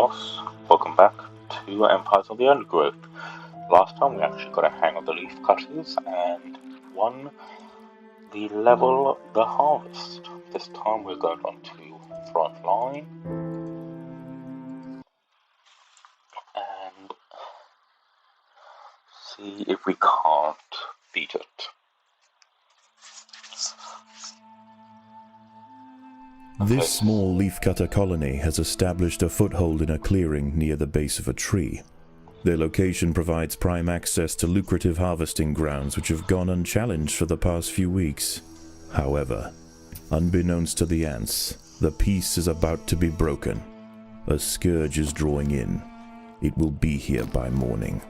boss. Welcome back to Empires of the Undergrowth. Last time we actually got a hang of the leaf cutters and won the level The Harvest. This time we're going on to front line and see if we can't beat it. This small leafcutter colony has established a foothold in a clearing near the base of a tree. Their location provides prime access to lucrative harvesting grounds which have gone unchallenged for the past few weeks. However, unbeknownst to the ants, the peace is about to be broken. A scourge is drawing in. It will be here by morning.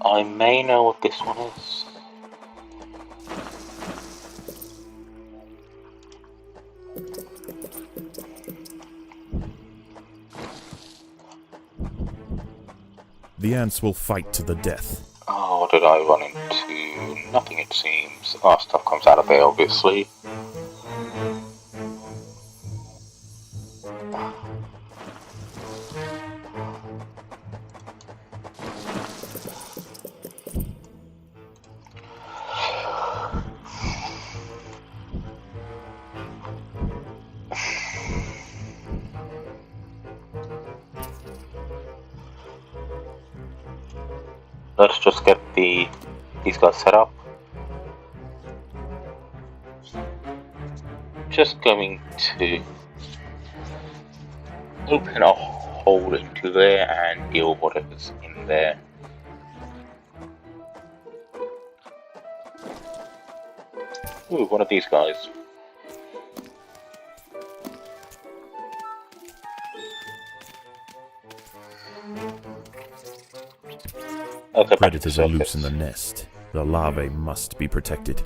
I may know what this one is. The ants will fight to the death. Oh, what did I run into? Nothing, it seems. Our stuff comes out of there, obviously. Let's just get these guys set up. Just going to open a hole into there and deal with whatever's in there. Ooh, one of these guys. Okay, Predators are loose in the nest. The larvae must be protected.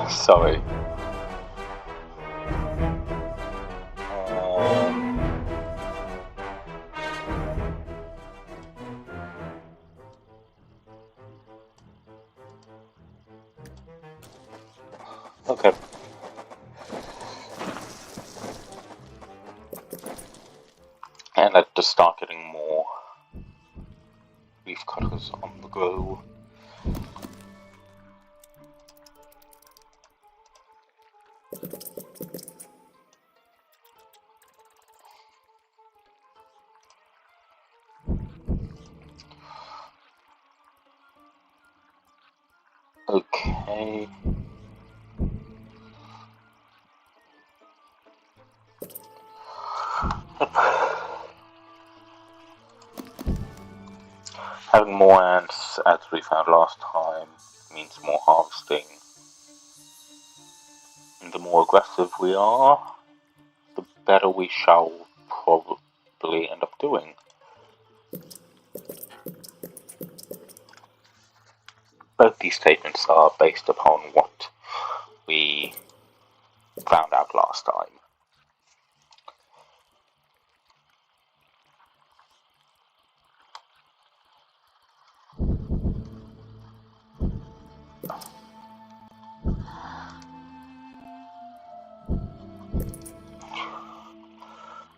Sorry. Okay. And let's just start getting more leaf cutters on the go. Okay. Having more ants, as we found last time, means more harvesting. And the more aggressive we are, the better we shall probably end up doing. Both these statements are based upon what we found out last time.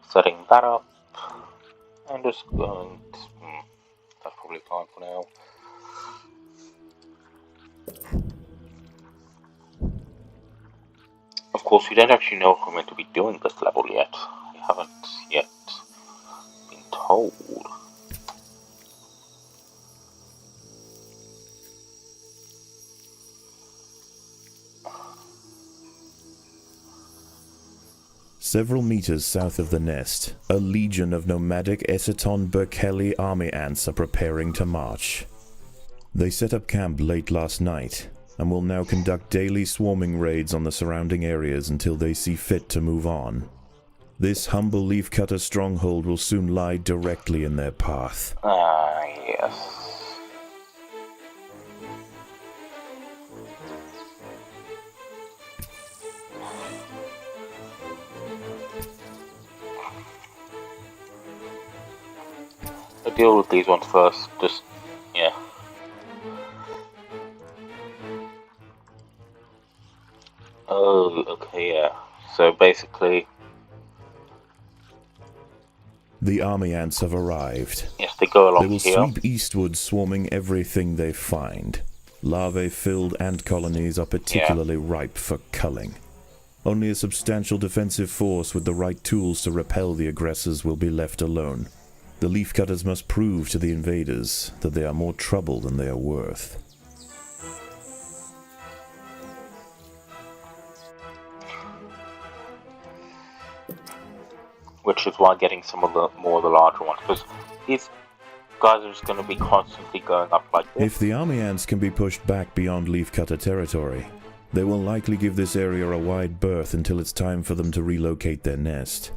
Setting that up, and just going to, that's probably fine for now. Of course, we don't actually know if we're meant to be doing this level yet. We haven't yet been told. Several meters south of the nest, a legion of nomadic Essaton Berkeley army ants are preparing to march. They set up camp late last night, and will now conduct daily swarming raids on the surrounding areas until they see fit to move on. This humble Leafcutter stronghold will soon lie directly in their path. Ah, yes. I'll deal with these ones first, just, yeah. Oh, okay, yeah. So basically... The army ants have arrived. Yes, they go along They will here. sweep eastward, swarming everything they find. Larvae-filled ant colonies are particularly ripe for culling. Only a substantial defensive force with the right tools to repel the aggressors will be left alone. The Leafcutters must prove to the invaders that they are more trouble than they are worth. Which is why getting some of the more the larger ones, because these guys are just going to be constantly going up like this. If the army ants can be pushed back beyond Leafcutter territory, they will likely give this area a wide berth until it's time for them to relocate their nest.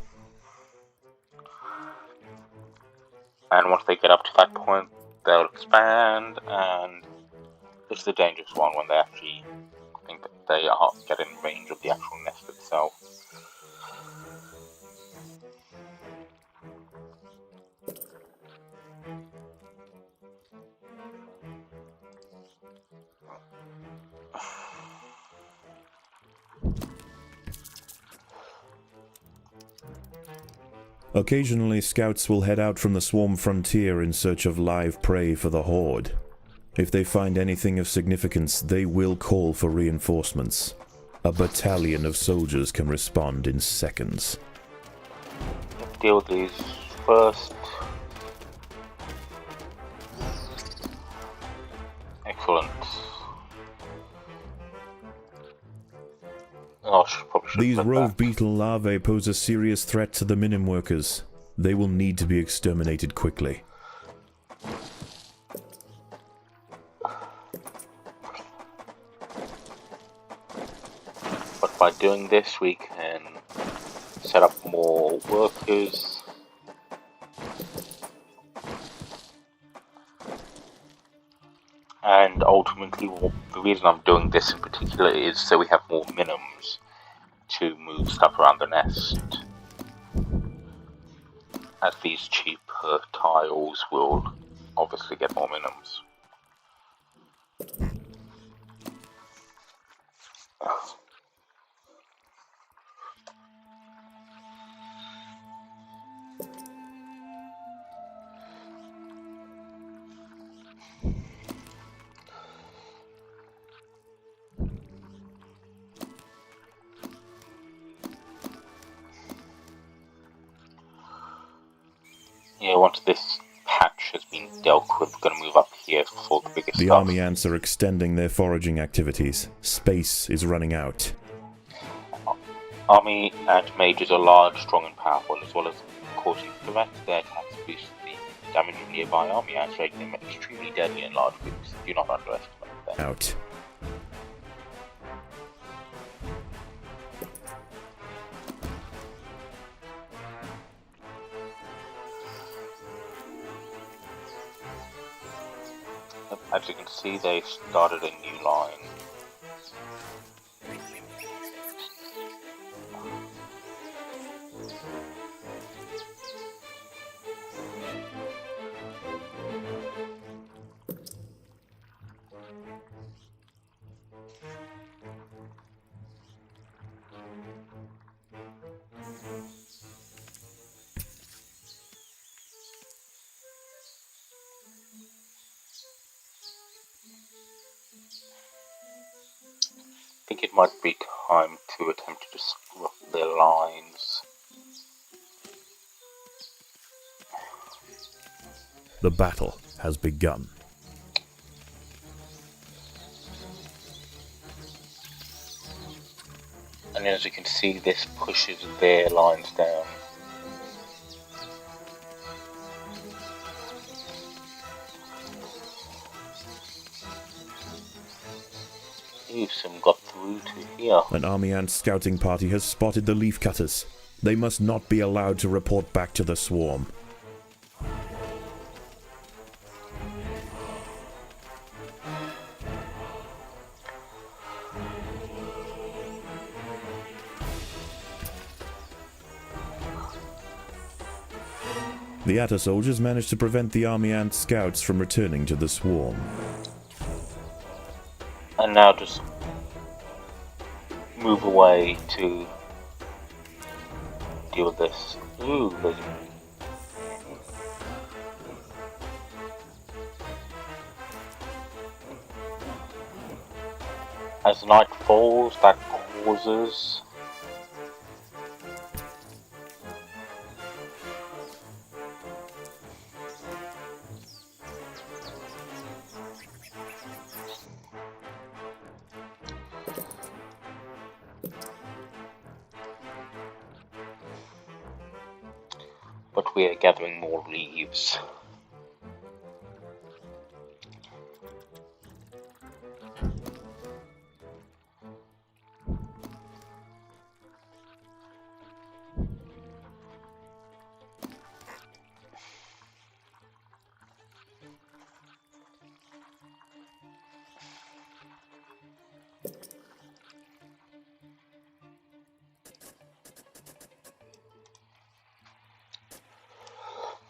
And once they get up to that point, they'll expand, and it's the dangerous one when they actually think that they are get in range of the actual nest itself. Occasionally, scouts will head out from the swarm frontier in search of live prey for the horde. If they find anything of significance, they will call for reinforcements. A battalion of soldiers can respond in seconds. Let's deal with these first. Excellent. Oh, probably should These have rove that. beetle larvae pose a serious threat to the minim workers. They will need to be exterminated quickly. But by doing this, we can set up more workers. And ultimately, the reason I'm doing this in particular is so we have more minims to move stuff around the nest. As these cheaper tiles will obviously get more minims. Yeah, once this patch has been dealt with, we're going to move up here for the biggest The stuff. army ants are extending their foraging activities. Space is running out. Army ant mages are large, strong and powerful, as well as causing threats. Their attacks boost the damage of nearby army ants, making them extremely deadly in large groups. Do not underestimate them. Out. As you can see, they started a new line. I think it might be time to attempt to disrupt their lines. The battle has begun. And as you can see, this pushes their lines down. Ooh, some got through to here. An army ant scouting party has spotted the Leafcutters. They must not be allowed to report back to the swarm. The Atta soldiers managed to prevent the army ant scouts from returning to the swarm. And now just move away to deal with this. Ooh, there's... As night falls, that causes... But we are gathering more leaves.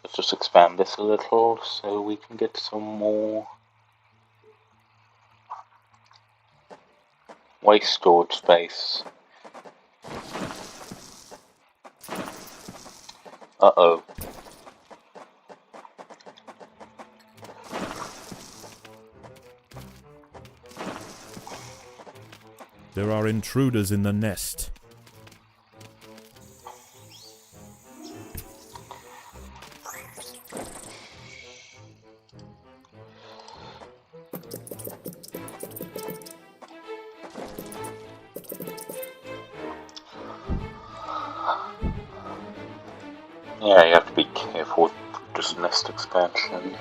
Let's just expand this a little so we can get some more waste storage space. Uh-oh. There are intruders in the nest. Yeah, you have to be careful with just nest expansion.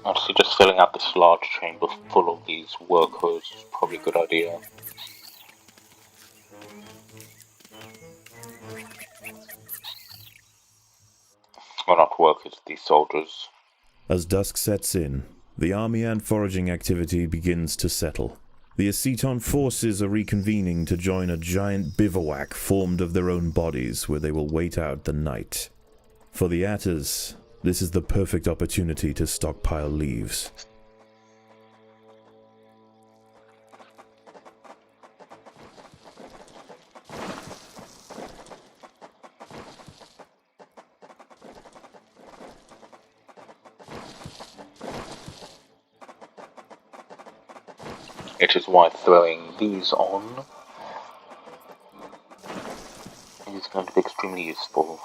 Actually, just filling out this large chamber full of these workers is probably a good idea. Well, not workers, these soldiers. As dusk sets in, the army ant foraging activity begins to settle. The Aceton forces are reconvening to join a giant bivouac formed of their own bodies where they will wait out the night. For the Attas, this is the perfect opportunity to stockpile leaves. It is why throwing these on is going to be extremely useful.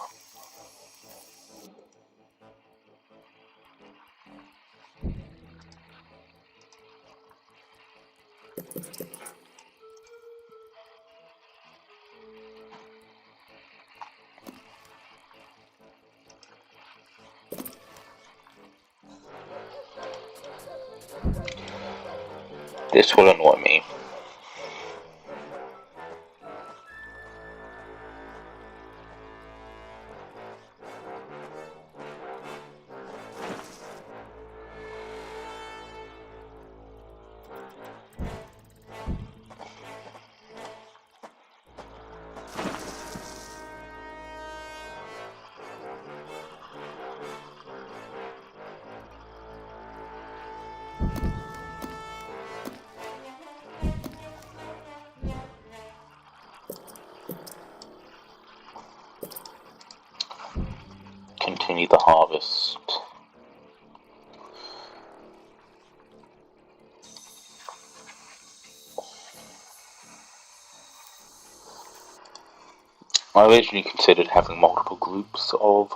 This will annoy me. Continue the harvest. I originally considered having multiple groups of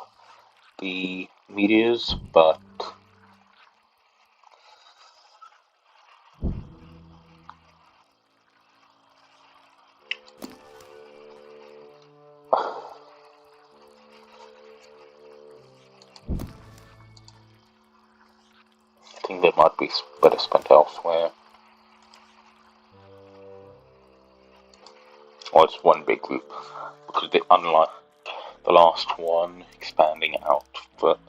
the meteors, but I think they might be better spent elsewhere. Or it's one big group, because unlike the last one expanding out, but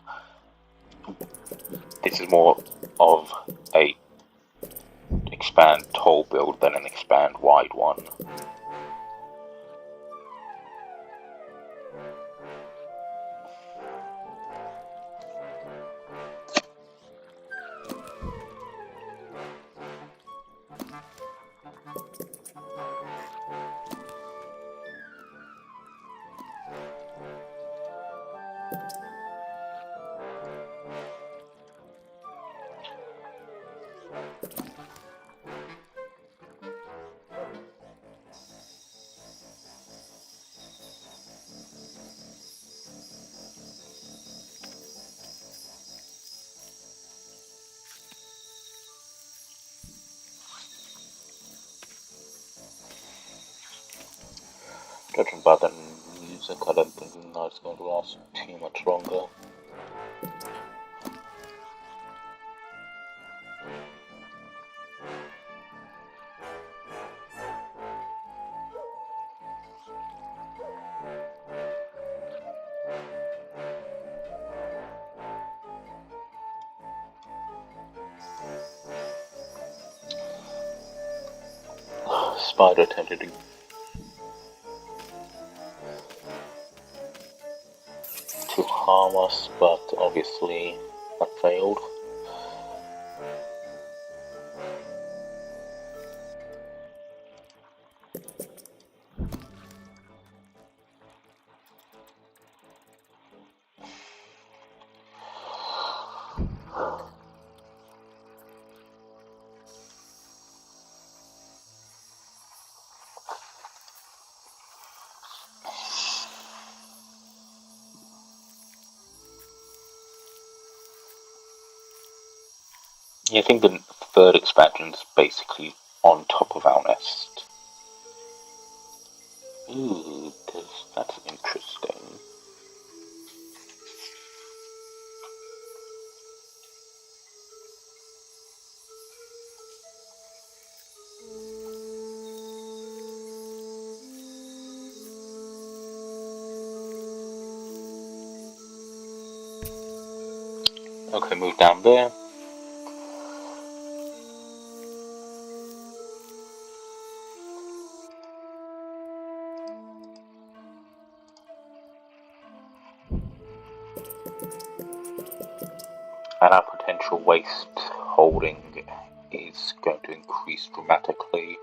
this is more of a expand tall build than an expand wide one. Judging by the music, I don't think the night's going to last too much longer. Spider attempted to harm us, but obviously that failed. Yeah, I think the third expansion is basically on top of our nest. Ooh, that's interesting. Okay, move down there. And our potential waste holding is going to increase dramatically.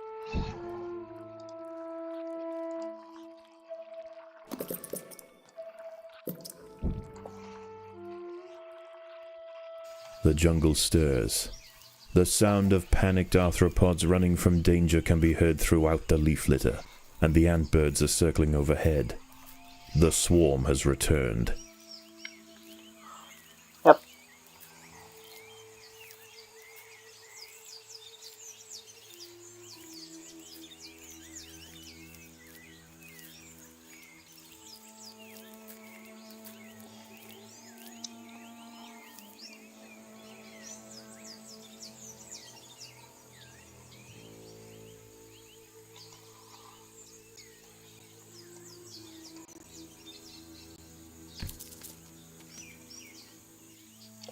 The jungle stirs. The sound of panicked arthropods running from danger can be heard throughout the leaf litter, and the antbirds are circling overhead. The swarm has returned. Yep.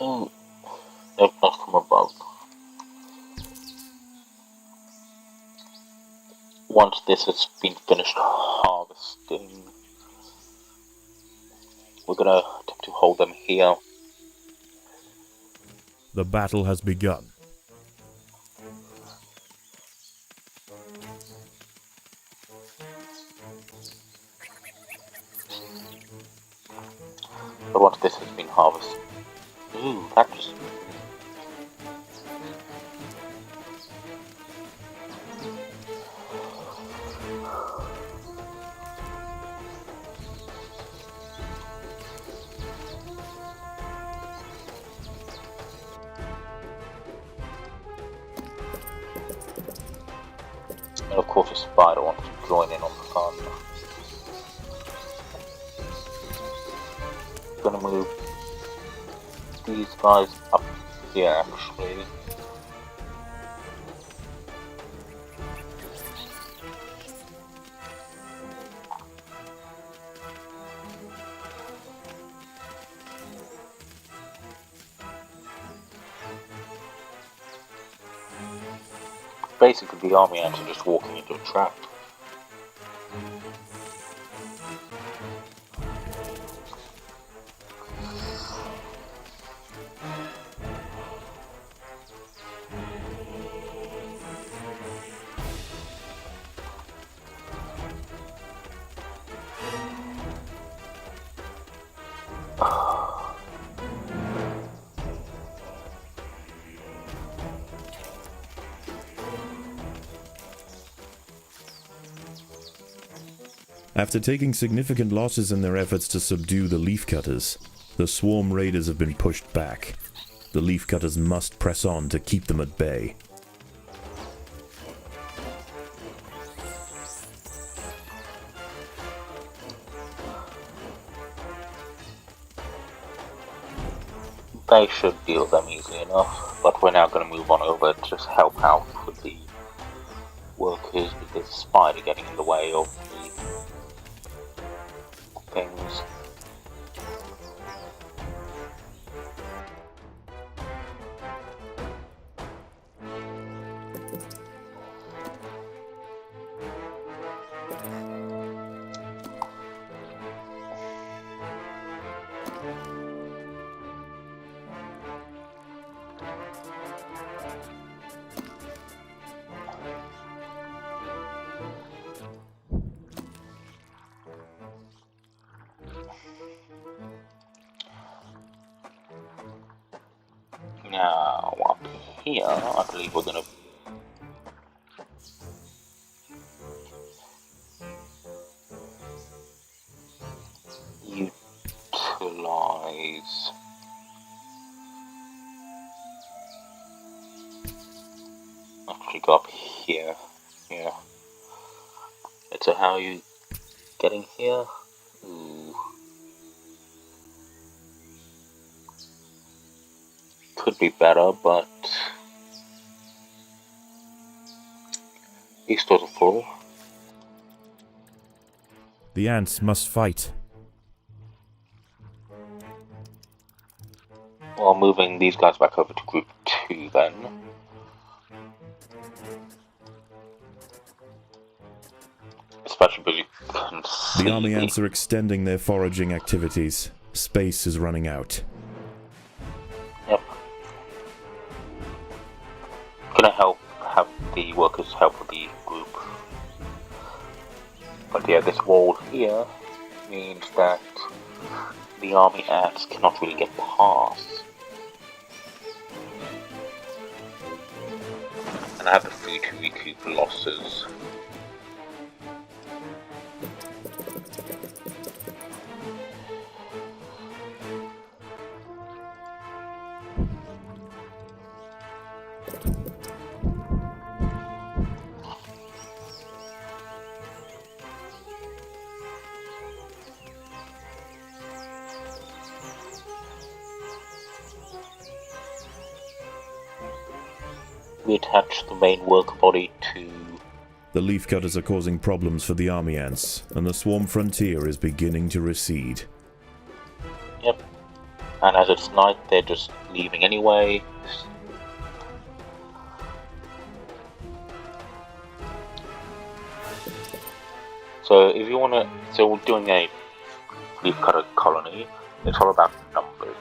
Oh, nope, not from above. Once this has been finished harvesting, we're gonna attempt to hold them here. The battle has begun. But once this has been harvested, ooh, that just Of course, a spider wants to join in on the fun. Gonna move these guys up here, actually. Basically, the army ants are just walking into a trap. After taking significant losses in their efforts to subdue the Leafcutters, the swarm raiders have been pushed back. The Leafcutters must press on to keep them at bay. They should deal with them easily enough, but we're now going to move on over to just help out with the workers because there's a spider getting in the way of the things. Now, up here, I believe we're going to utilize actually go up here. Yeah. So how are you getting here? Ooh. Could be better, but these stores are full. The ants must fight. Well, moving these guys back over to group 2 then. Especially because you can see The army ants are extending their foraging activities. Space is running out. Yep. Gonna have the workers help with the group. But yeah, this wall here means that the army ants cannot really get past. And I have the food to recoup losses. We attach the main work body to... The Leafcutters are causing problems for the army ants, and the swarm frontier is beginning to recede. Yep. And as it's night, they're just leaving anyway. So if you wanna... So we're doing a Leafcutter colony. It's all about numbers.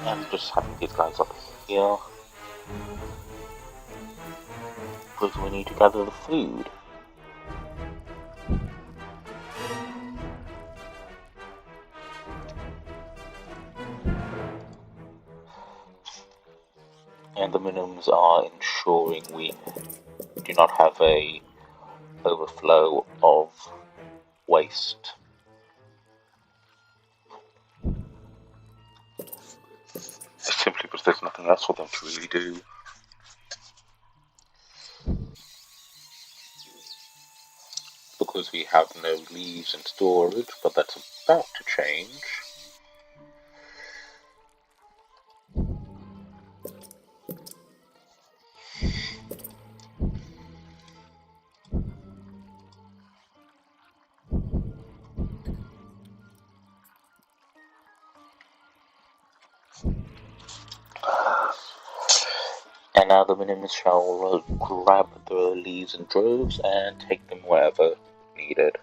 And just having these guys up here. Because we need to gather the food. And the minimums are ensuring we do not have a overflow of waste. nothing else for them to really do. Because we have no leaves in storage, but that's about to change. And now the minions shall grab the leaves in droves and take them wherever needed.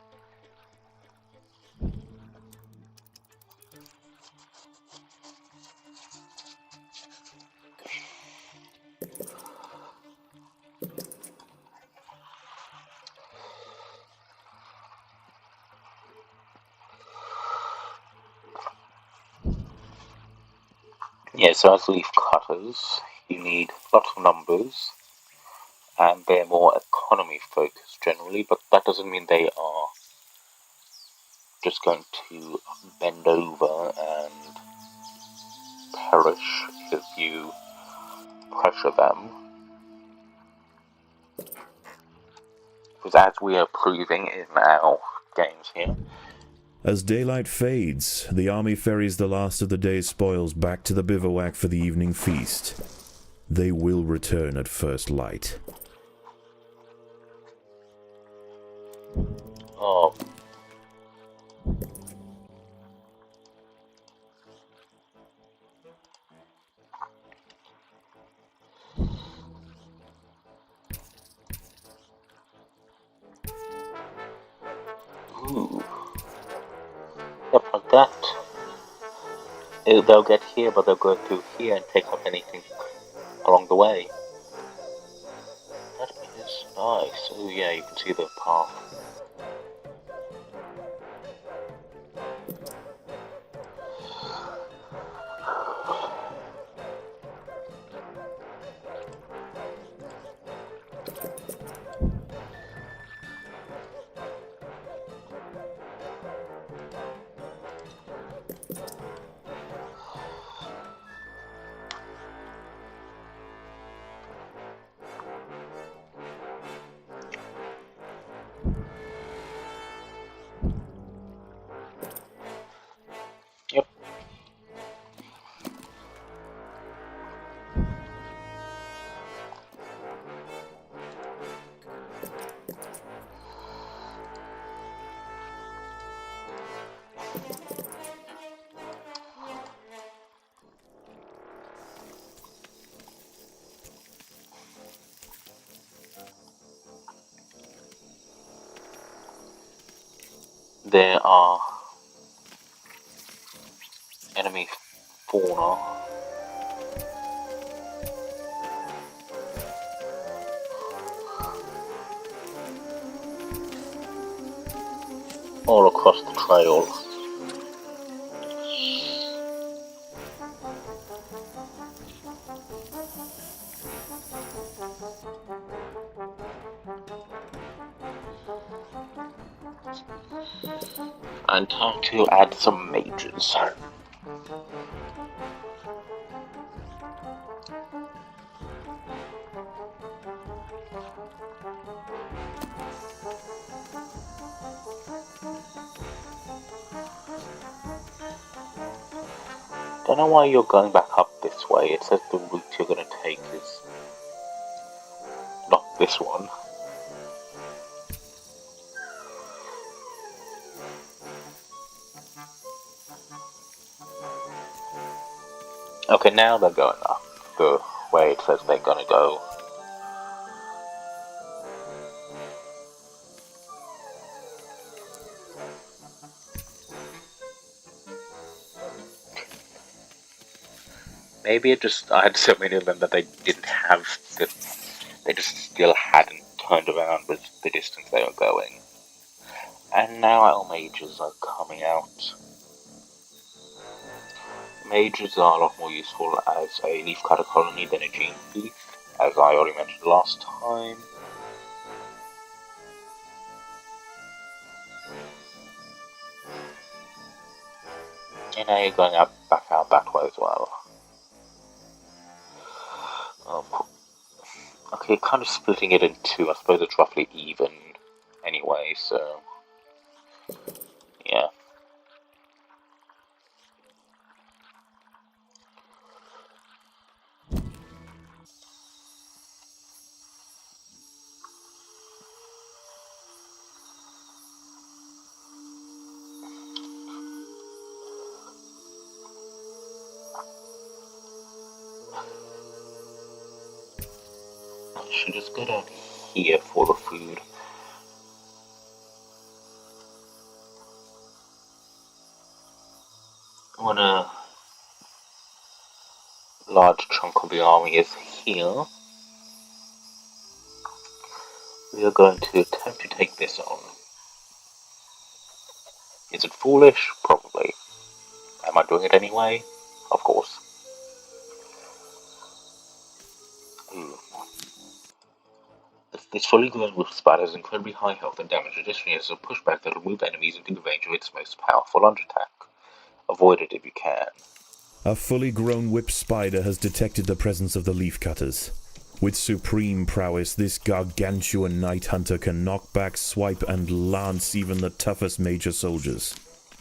Yeah, so as leaf cutters, you need lots of numbers, and they're more economy focused generally, but that doesn't mean they are just going to bend over and perish if you pressure them. Because as we are proving in our games here, As daylight fades, the army ferries the last of the day's spoils back to the bivouac for the evening feast. They will return at first light. oh, ooh, yep, like that. They'll get here, but they'll go through here and take up anything along the way. That is nice. Oh yeah, you can see the path. Yep. There are enemy fauna all across the trail. And time to add some mages. Don't know why you're going back up this way. It says the route you're going to take is not this one. Okay, now they're going up the way it says they're going to go. Maybe I had so many of them that they didn't have they just still hadn't turned around with the distance they were going. And now our mages are coming out. Mages are a lot more useful as a leafcutter colony than a gene thief, as I already mentioned last time. And now you're going back out that way as well. Of course. Okay, kind of splitting it in two. I suppose it's roughly even anyway, so yeah. I should just go down here for the food. When a large chunk of the army is here, we are going to attempt to take this on. Is it foolish? Probably. Am I doing it anyway? Of course. This fully grown wolf spider has incredibly high health and damage. Additionally, it has a pushback that will move enemies into the range of its most powerful underattack. Avoid it if you can. A fully grown whip spider has detected the presence of the leafcutters. With supreme prowess, this gargantuan night hunter can knock back, swipe, and lance even the toughest major soldiers.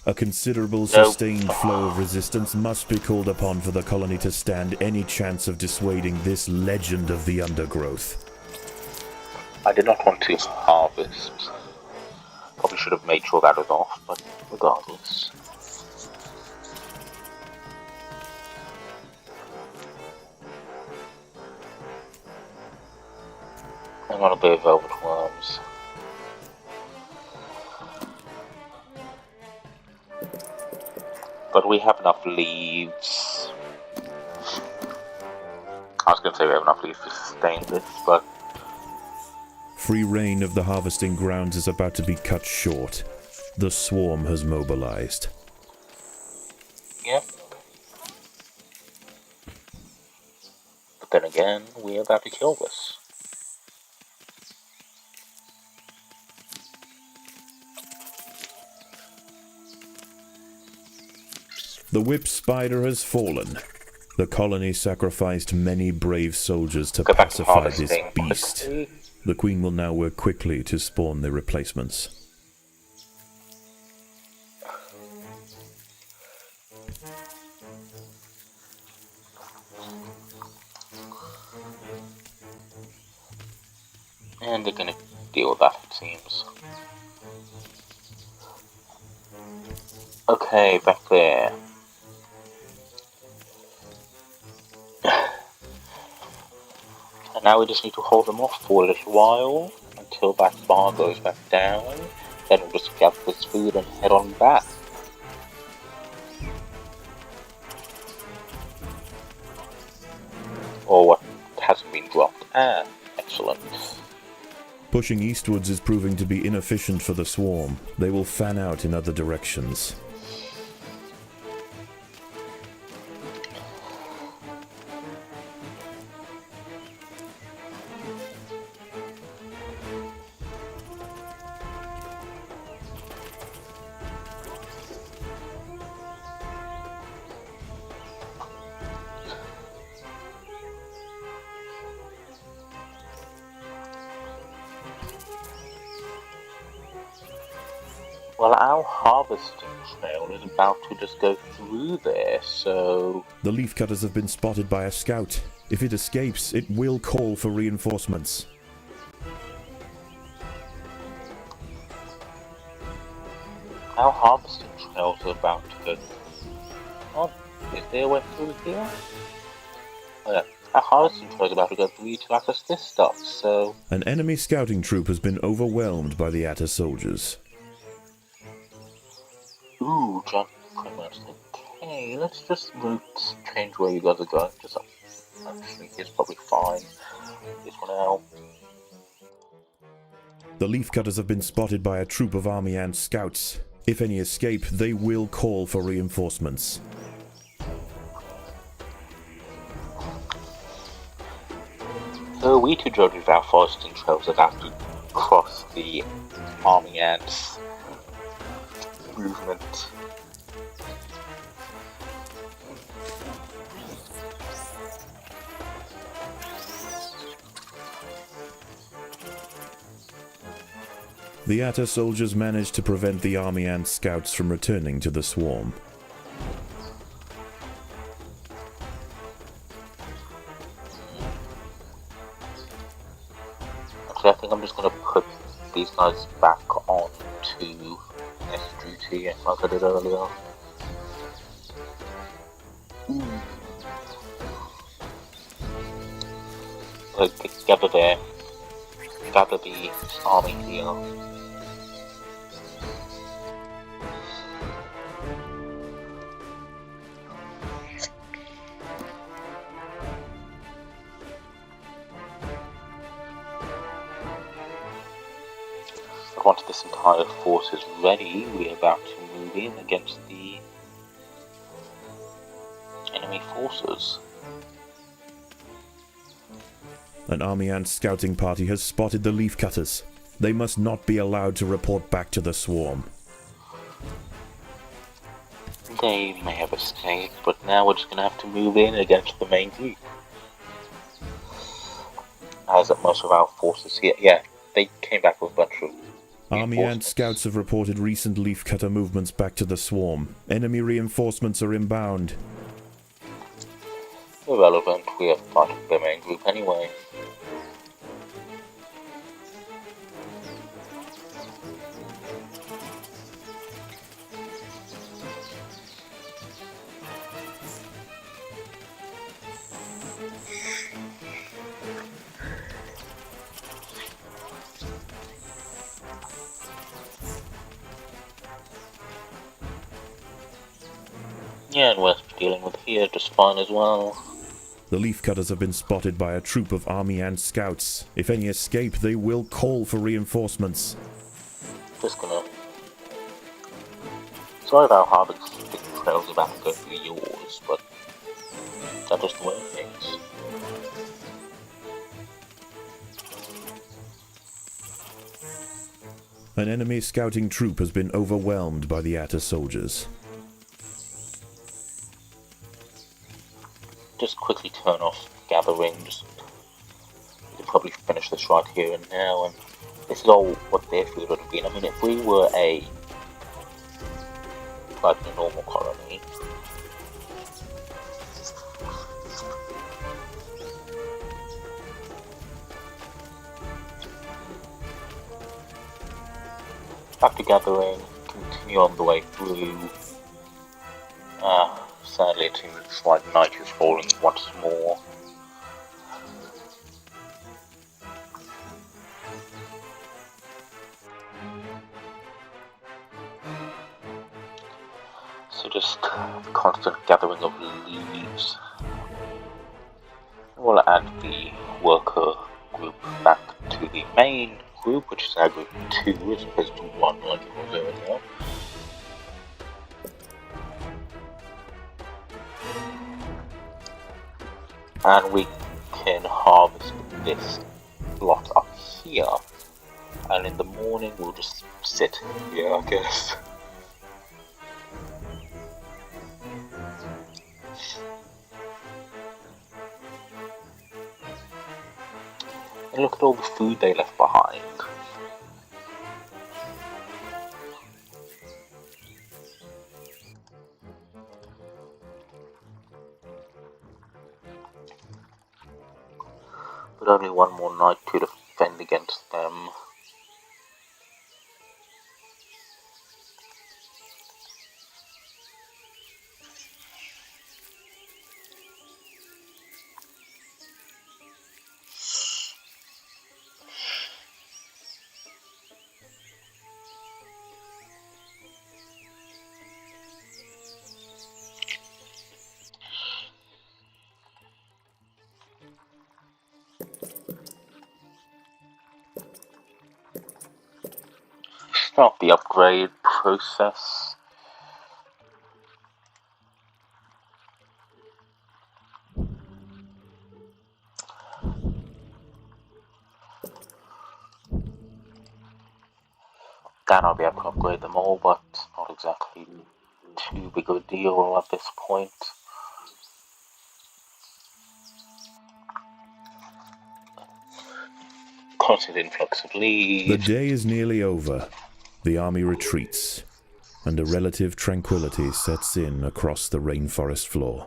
A considerable sustained flow of resistance must be called upon for the colony to stand any chance of dissuading this legend of the Undergrowth. I did not want to harvest. Probably should have made sure that was off, but regardless. I got a bit of velvet worms. But we have enough leaves. I was going to say we have enough leaves to sustain this, but Free reign of the harvesting grounds is about to be cut short. The swarm has mobilized. yep. But then again, we're about to kill this. The whip spider has fallen. The colony sacrificed many brave soldiers to pacify this beast. Quickly. The queen will now work quickly to spawn the replacements. And they're gonna deal with that, it seems. Okay, back there. And now we just need to hold them off for a little while until that bar goes back down. Then we'll just gather this food and head on back. Or what hasn't been dropped. Ah, excellent. Pushing eastwards is proving to be inefficient for the swarm. They will fan out in other directions. Well, our harvesting trail is about to just go through there, so... The leafcutters have been spotted by a scout. If it escapes, it will call for reinforcements. Our harvesting trails are about to go... Oh, is there a way through here? Oh yeah, our harvesting trails are about to go through to access this stuff, so... An enemy scouting troop has been overwhelmed by the Atta soldiers. Ooh, John Criminals. Okay, let's just change where you guys are going. Just actually, it's probably fine. This one out. The leafcutters have been spotted by a troop of army ant scouts. If any escape, they will call for reinforcements. So we two judges of our foresting trails are about to cross the army ants movement. The Atta soldiers managed to prevent the army and scouts from returning to the swarm. Actually, I think I'm just going to put these guys back on to S duty like I did earlier. Like, gather there. Gather the army here. Once this entire force is ready, we are about to move in against the enemy forces. An army and scouting party has spotted the Leafcutters. They must not be allowed to report back to the swarm. They may have escaped, but now we're just going to have to move in against the main group. As most of our forces here, yeah, they came back with a bunch of Army and scouts have reported recent Leafcutter movements back to the swarm. Enemy reinforcements are inbound. Irrelevant, we are part of the main group anyway. Yeah, and we're dealing with here just fine as well. The Leafcutters have been spotted by a troop of army and scouts. If any escape, they will call for reinforcements. Just gonna... Sorry about how the trail's about to go through yours, but that's just the way it is. An enemy scouting troop has been overwhelmed by the Atta soldiers. Just quickly turn off gathering. We can probably finish this right here and now, and this is all what their food would have been. I mean, if we were a normal colony, back to gathering, continue on the way through. Sadly, it seems like night is falling once more. So just constant gathering of leaves. We'll add the worker group back to the main group, which is now group 2 as opposed to 1 like it was earlier. And we can harvest this lot up here, and in the morning we'll just sit here, I guess. And look at all the food they left behind. But only one more night to defend against them. Start the upgrade process. Then I'll be able to upgrade them all, but not exactly too big of a deal at this point. constant influx of The leaves. day is nearly over. The army retreats, and a relative tranquility sets in across the rainforest floor.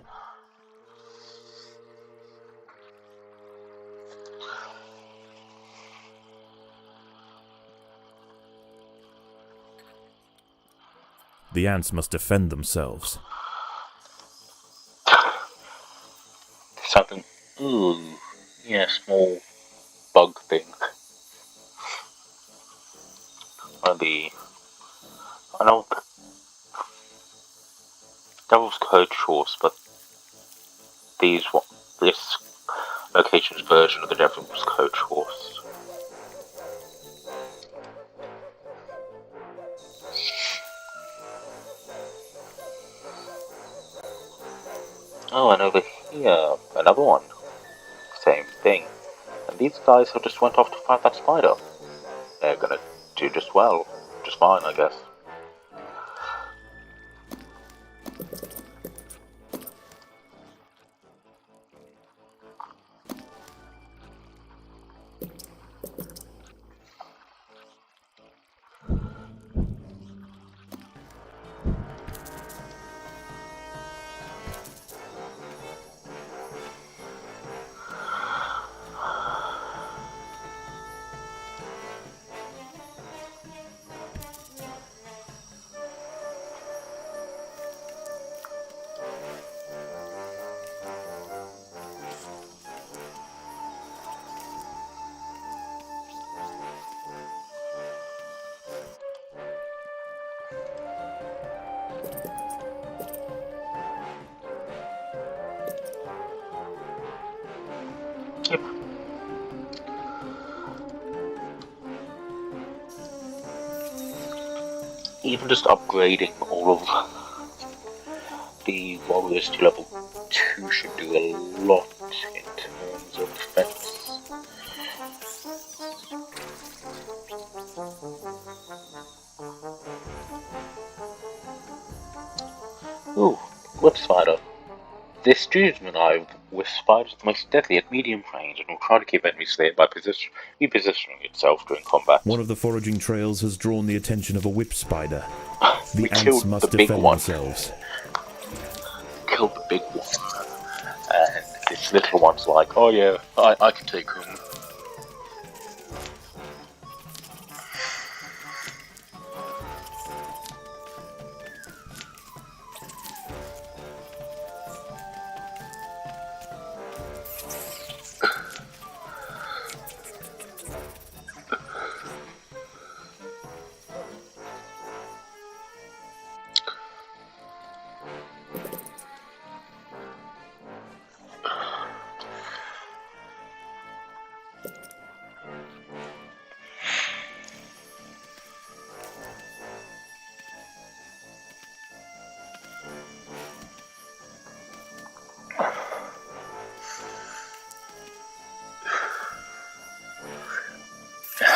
The ants must defend themselves. Something, ooh, yeah, small bug thing. I know the Devil's Coach horse, but this location's version of the Devil's Coach horse. Oh, and over here, another one. Same thing. And these guys have just went off to fight that spider. They're gonna do just well. Just fine, I guess. Yep. Even just upgrading all of the warriors to level 2 should do a lot in terms of defense. Ooh, whip spider. This Juiceman with spiders the most deadly at medium range and will try to keep enemies there by repositioning itself during combat. One of the foraging trails has drawn the attention of a whip spider. We The ants killed must the big defend one. themselves. Killed the big one. And this little one's like, oh yeah, I can take him.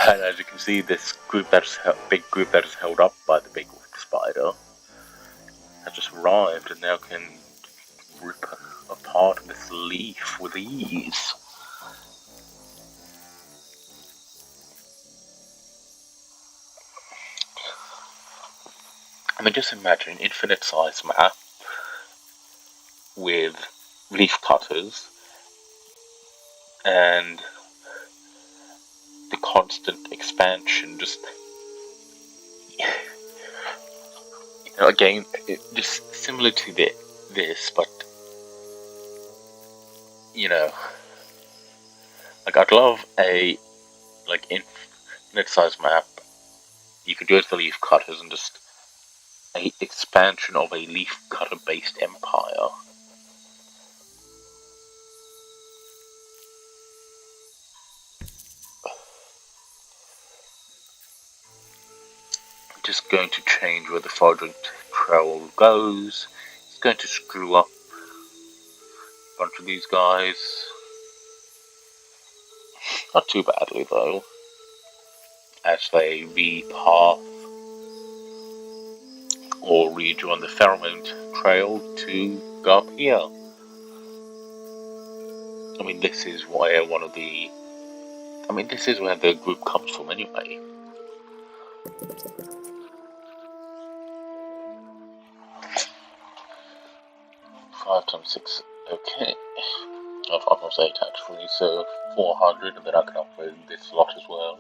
And as you can see, this big group that is held up by the big spider has just arrived and now can rip apart this leaf with ease. I mean, just imagine an infinite-size map with leaf cutters and the constant expansion, just again, just similar to this, but I'd love a infinite-size map. You could do it for leaf cutters and just a expansion of a leaf cutter-based empire. Just going to change where the foraging trail goes. It's going to screw up a bunch of these guys. Not too badly though, as they repath or rejoin the pheromone trail to go up here. I mean, this is where one of the I mean, this is where the group comes from anyway. Five times 6, okay. 5 times 8 actually, so 400, and then I can upgrade this lot as well.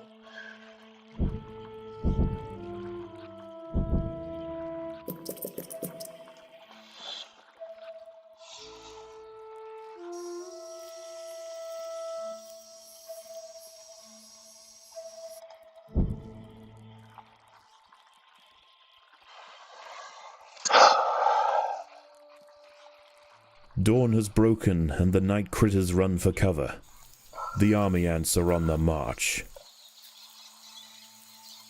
Dawn has broken and the night critters run for cover. The army ants are on the march.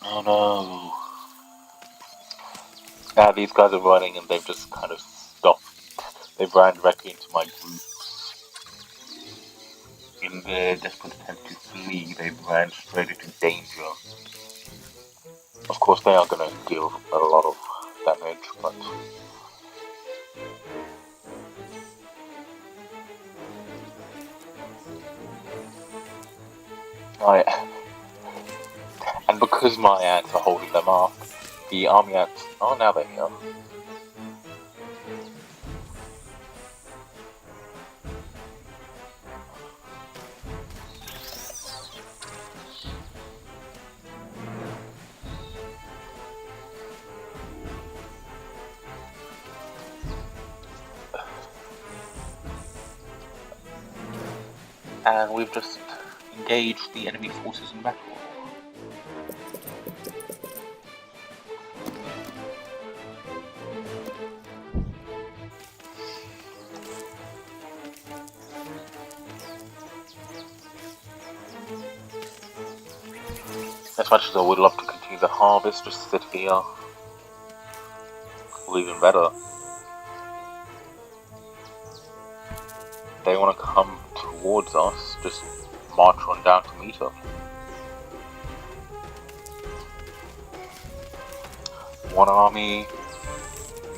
Oh no. Now these guys are running and they've just kind of stopped. They've ran directly into my groups. In their desperate attempt to flee, they've ran straight into danger. Of course they are going to deal a lot of damage, but... And because my ants are holding them up, the army ants... Oh, now they're here. And we've just engaged the enemy forces in battle. As much as I would love to continue the harvest, just sit here. Or even better. They want to come towards us, just march on down to meet them. One army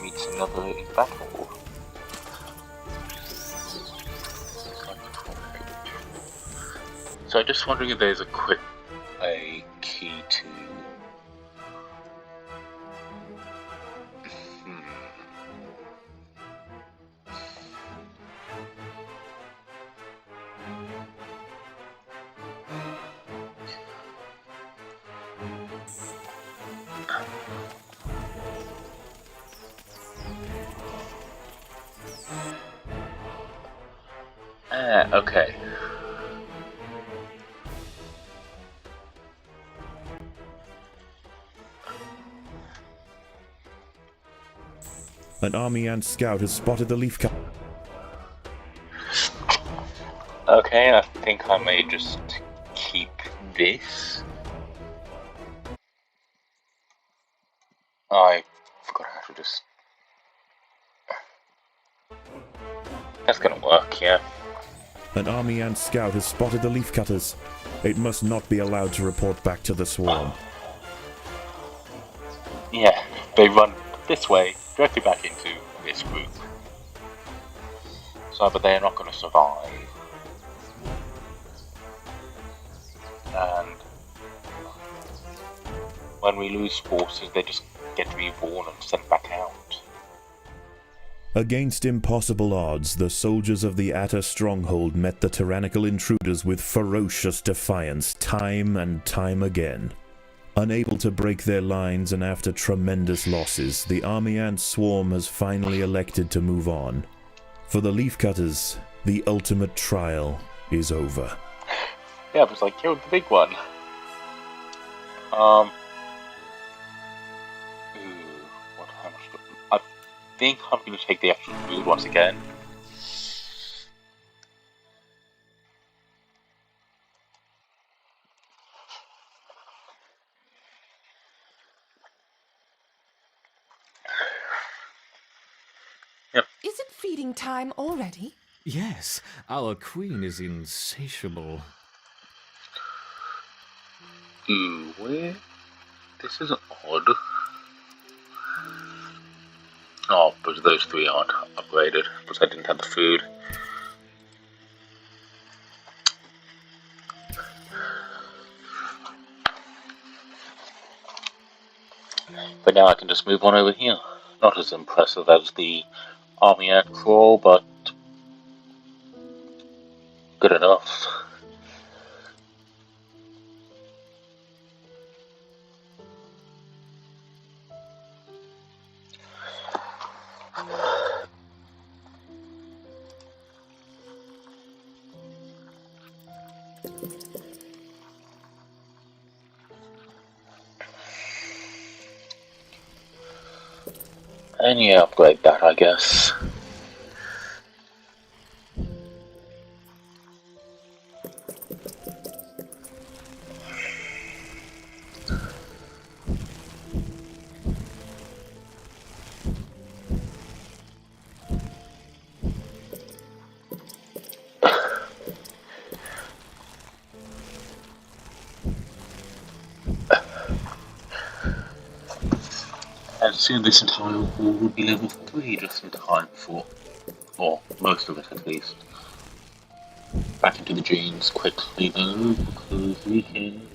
meets another in battle. So I'm just wondering if there's a key to... okay. An army ant scout has spotted the Leafcutter. Okay, I think I may just keep this. I forgot how to just... That's gonna work, yeah. An army ant scout has spotted the Leafcutters. It must not be allowed to report back to the swarm. Yeah, they run this way, directly back into this group. So, but they're not going to survive. And when we lose forces, they just get reborn and sent back out. Against impossible odds, the soldiers of the Atta stronghold met the tyrannical intruders with ferocious defiance time and time again. Unable to break their lines and after tremendous losses, the army ant swarm has finally elected to move on. For the Leafcutters, the ultimate trial is over. Yeah, it was like, killed the big one. How much I think I'm going to take the extra food once again. Yep. Is it feeding time already? Yes, our queen is insatiable. Where? This is odd. Oh, but those three aren't upgraded, because I didn't have the food. But now I can just move on over here. Not as impressive as the army ant crawl, but good enough. And yeah, upgrade that, I guess. And soon this entire hall will be level 3 just in time for, or most of it at least. Back into the genes quickly though, because we can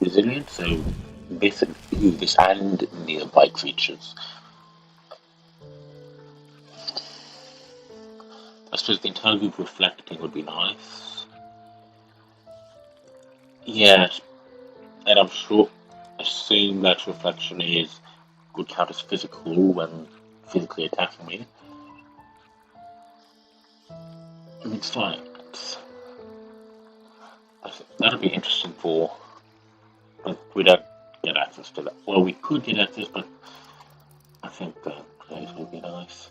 resilient, so this and nearby creatures. I suppose the entire group reflecting would be nice. Yes, and I'm sure, assume that reflection would count as physical when physically attacking me. In fact, I think that'd be interesting but we don't get access to that. Well, we could get access, but I think place would be nice.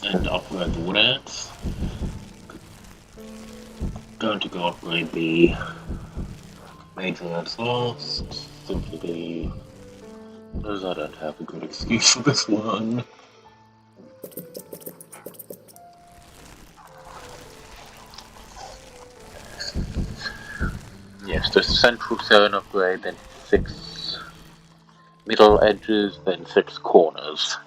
And upgrade the wood ants. Going to go upgrade the major ants last. Simply because I don't have a good excuse for this one. Yes, the central zone upgrade, then 6 middle edges, then 6 corners.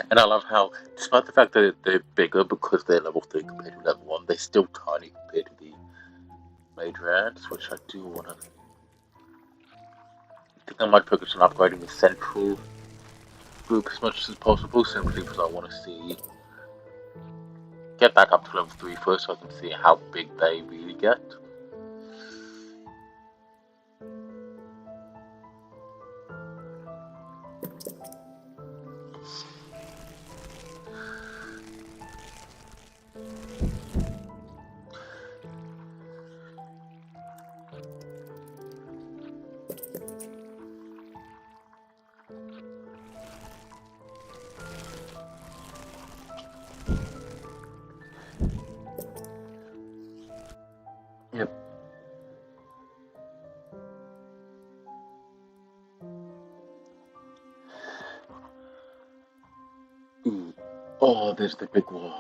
And I love how, despite the fact that they're bigger because they're level 3 compared to level 1, they're still tiny compared to the major ants, which I do want to. I think I might focus on upgrading the central group as much as possible, simply because I want to get back up to level 3 first so I can see how big they really get. Yep. Ooh. Oh, there's the big one.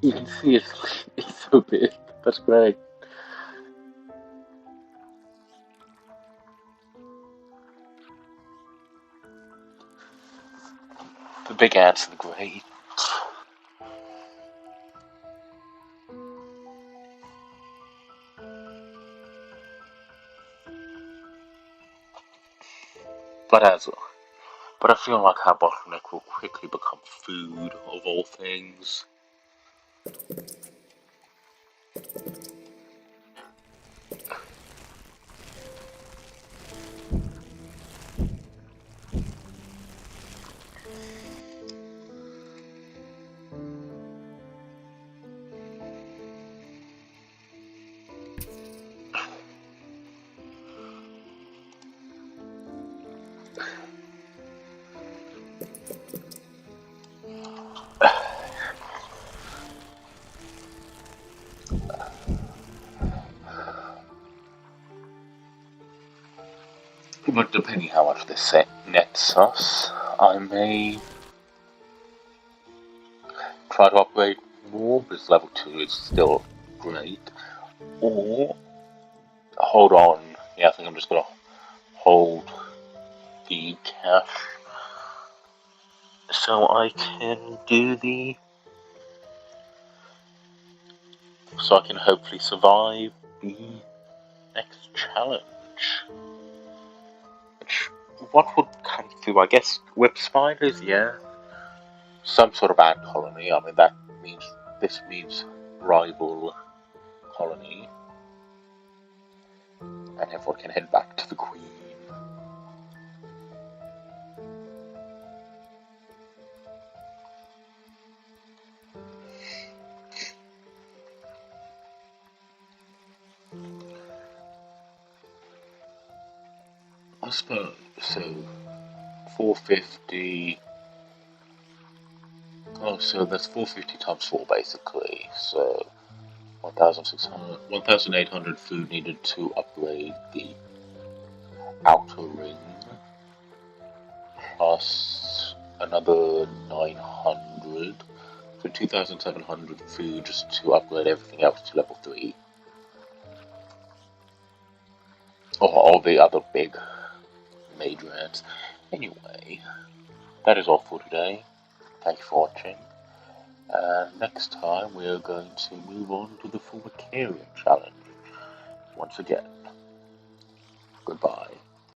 You can see it's so big. That's great. The big ants are great. But I feel like our bottleneck will quickly become food of all things. But depending how much this set nets us, I may try to upgrade more, because level 2 is still great, or hold on. Yeah, I think I'm just gonna hold the cash so I can do the... so I can hopefully survive the next challenge. Which, what would come through? I guess whip spiders, yeah. Some sort of ant colony. I mean, this means rival colony. And everyone can head back to the Queen. I suppose, so 450. Oh, so that's 450 times 4 basically. So 1,800 food needed to upgrade the outer ring, plus another 900. So 2,700 food just to upgrade everything else to level 3. Or all the other big major ants. Anyway, that is all for today. Thank you for watching. And next time we are going to move on to the Formicarian challenge. Once again, goodbye.